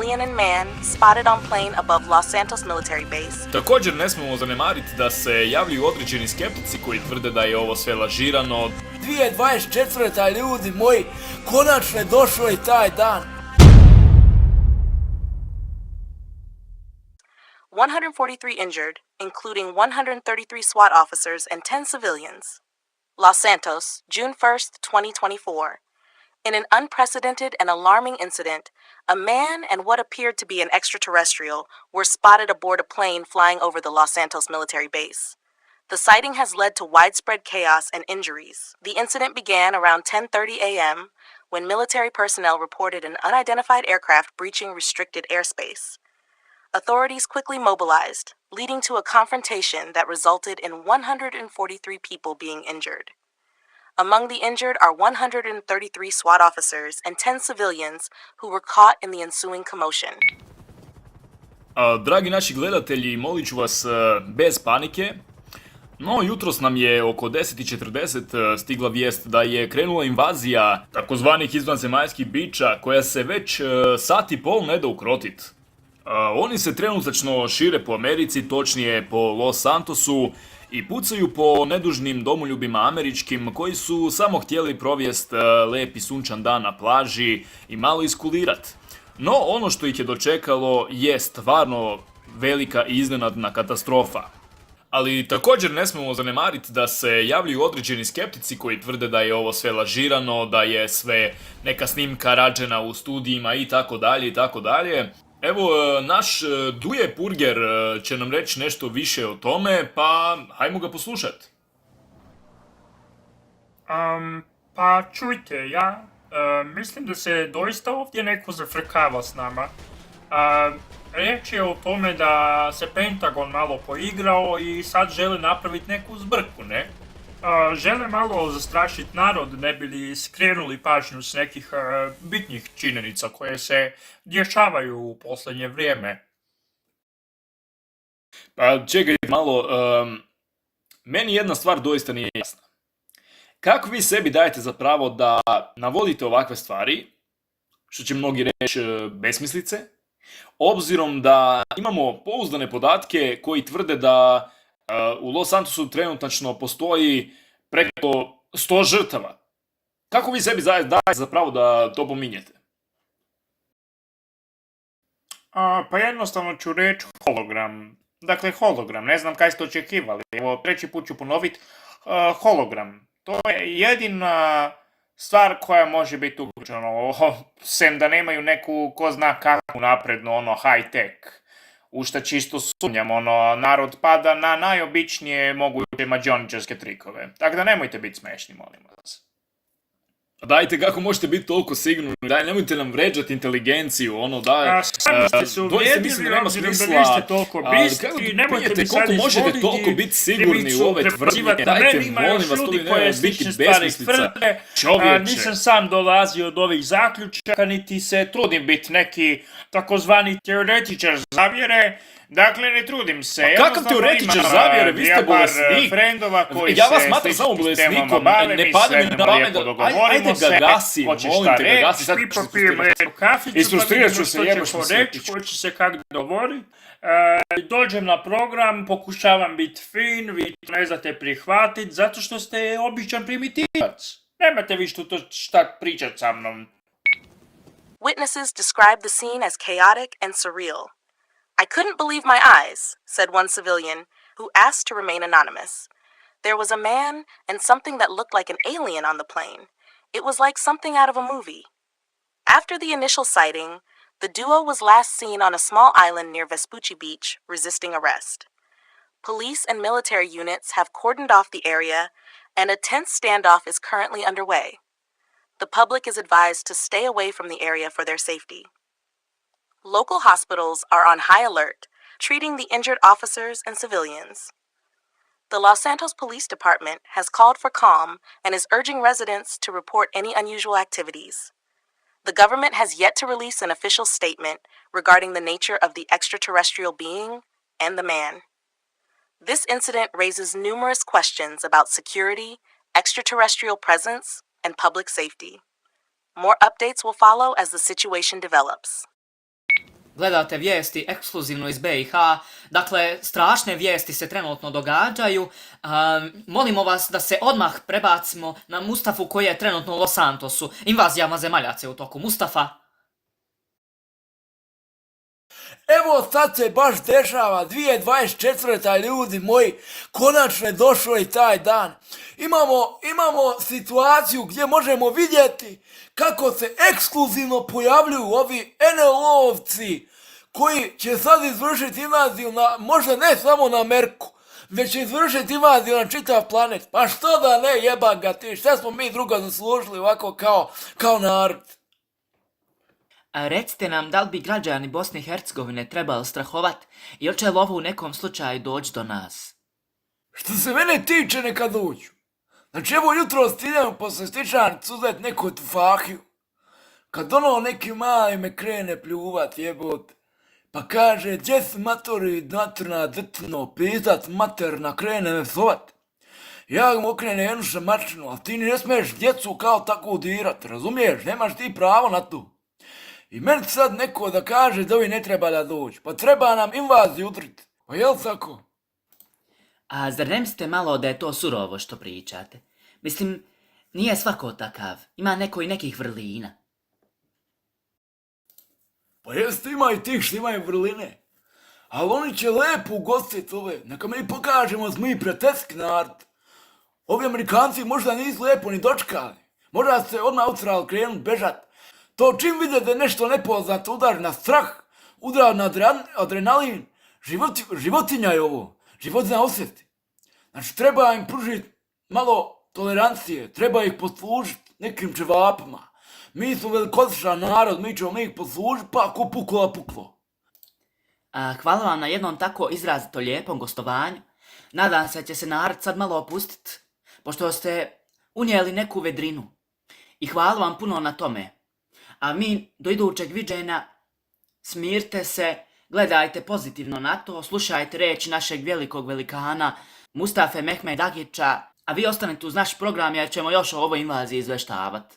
alien and man spotted on plane above Los Santos military base. Također ne smemo zanemariti da se javljaju određeni skeptici koji tvrde da je ovo sve lažirano. 2024. ljudi moji, konačno je došao i taj dan. 143 injured, including 133 SWAT officers and 10 civilians. Los Santos, June 1st, 2024. In an unprecedented and alarming incident, a man and what appeared to be an extraterrestrial were spotted aboard a plane flying over the Los Santos military base. The sighting has led to widespread chaos and injuries. The incident began around 10:30 a.m. when military personnel reported an unidentified aircraft breaching restricted airspace. Authorities quickly mobilized, leading to a confrontation that resulted in 143 people being injured. Among the injured are 133 SWAT officers and 10 civilians who were caught in the ensuing commotion. Dragi naši gledatelji, molit ću vas bez panike. No, jutros nam je oko 10:40 stigla vijest da je krenula invazija takozvanih izvanzemaljskih bića koja se već sat i pol ne da ukrotit. Oni se trenutačno šire po Americi, točnije po Los Santosu, i pucaju po nedužnim domoljubima američkim koji su samo htjeli provijest lepi sunčan dan na plaži i malo iskulirat. No, ono što ih je dočekalo je stvarno velika i iznenadna katastrofa. Ali također ne smemo zanemariti da se javljaju određeni skeptici koji tvrde da je ovo sve lažirano, da je sve neka snimka rađena u studijima i tako dalje i tako dalje. Evo, naš Duje Purger će nam reći nešto više o tome, pa hajmo ga poslušati. Pa čujte, ja mislim da se doista ovdje neko zafrkava s nama. Riječ je o tome da se Pentagon malo poigrao i sad žele napraviti neku zbrku, ne? Žele malo zastrašiti narod, ne bi li skrenuli pažnju s nekih bitnih činjenica koje se dešavaju u posljednje vrijeme. Pa čekajte malo, meni jedna stvar doista nije jasna. Kako vi sebi dajete za pravo da navodite ovakve stvari, što će mnogi reći besmislice, obzirom da imamo pouzdane podatke koji tvrde da u Los Santosu trenutačno postoji preko 100 žrtava. Kako vi sebi dajete za pravo da to pominjete? Pa jednostavno ću reći hologram. Dakle, hologram. Ne znam kaj ste očekivali. Evo, treći put ću ponoviti. Hologram. To je jedina stvar koja može biti uključena. Sem da nemaju neku, ko zna kakvu naprednu, high tech. U šta čisto sumnjam, narod pada na najobičnije moguće mađioničarske trikove. Tako da nemojte biti smešni, molim vas. Dajte, kako možete biti toliko sigurni? Daj, nemojte nam vređati inteligenciju, daj. Sami ste se uvrijedili, obzirom da niste toliko bistri, nemojte mi sad koliko možete toliko biti sigurni u ove tvrdnje? Dajte, molim vas, to bi nemoj biti besmislica. Čovječe. Nisam sam dolazio od ovih zaključaka, niti se trudim biti neki takozvani teoretičar zavjere. Dakle, ne trudim se. Kakav teoretičar zavjere? Vi ste bolesnik. Ja vas smatram samo bolesnikom. Ne pada mi na pamet. Ajde ga gasi, molim te ga gasi. Isfrustrirat ću se, jeboš mi se. Hoće se kak dogovori. Dođem na program, pokušavam biti fin, vi to ne znate prihvatiti, zato što ste običan primitivac. Nemate vi šta pričat sa mnom. Witnesses described the scene as chaotic and surreal. I couldn't believe my eyes, said one civilian, who asked to remain anonymous. There was a man and something that looked like an alien on the plane. It was like something out of a movie. After the initial sighting, the duo was last seen on a small island near Vespucci Beach, resisting arrest. Police and military units have cordoned off the area, and a tense standoff is currently underway. The public is advised to stay away from the area for their safety. Local hospitals are on high alert, treating the injured officers and civilians. The Los Santos Police Department has called for calm and is urging residents to report any unusual activities. The government has yet to release an official statement regarding the nature of the extraterrestrial being and the man. This incident raises numerous questions about security, extraterrestrial presence, and public safety. More updates will follow as the situation develops. Gledate vijesti ekskluzivno iz BiH, dakle, strašne vijesti se trenutno događaju. Molimo vas da se odmah prebacimo na Mustafu koji je trenutno u Los Santosu. Invazija vanzemaljaca je u toku. Mustafa? Evo sad se baš dešava, 2024. ljudi moji, konačno je došao i taj dan. Imamo situaciju gdje možemo vidjeti kako se ekskluzivno pojavljuju ovi NLO-ovci koji će sad izvršiti invaziju na, možda ne samo na Ameriku, već će izvršiti invaziju na čitav planet. Pa što da ne, jebam ga ti, šta smo mi drugo zaslužili ovako kao narod? Recite nam da li bi građani Bosne i Hercegovine trebali strahovat i hoće li ovo u nekom slučaju doći do nas? Što se mene tiče, neka dođu. Znači evo jutro idem posle stičarnicu uzet neku tufahiju. Kad ono neki mali me krene pljuvat jebot, pa kaže gdje si matori materna drtno, pizat materna krene me sovat. Ja mu okrene jednu šamačinu, a ti ne smiješ djecu kao tako udirat, razumiješ, nemaš ti pravo na to. I meni sad neko da kaže da ovi ne treba da dođu, pa treba nam invaziju udrit, pa jel tako? A zar ne mislite malo da je to surovo što pričate? Mislim, nije svako takav, ima neko i nekih vrlina. Pa jeste, ima i tih što imaju vrline. Ali oni će lepo ugostit ove, neka mi pokažemo da mi prijateljski narod. Ovi Amerikanci možda nisu lepo ni dočkali, možda se odmah utrali krenut bežat. To čim vide da je nešto nepoznato udar na strah, udar na adrenalin, životinja je ovo, životinja osjeti. Znači treba im pružiti malo tolerancije, treba ih poslužiti nekim čevapima. Mi smo velikodušan narod, mi ćemo ih poslužiti, pa ako puklo, puklo. Hvala vam na jednom tako izrazito lijepom gostovanju. Nadam se da će se narod sad malo opustiti, pošto ste unijeli neku vedrinu. I hvala vam puno na tome. A mi do idućeg viđenja smirte se, gledajte pozitivno na to, slušajte reći našeg velikog velikana Mustafe Mehmed Agića, a vi ostanete uz naš program jer ćemo još o ovoj invaziji izveštavati.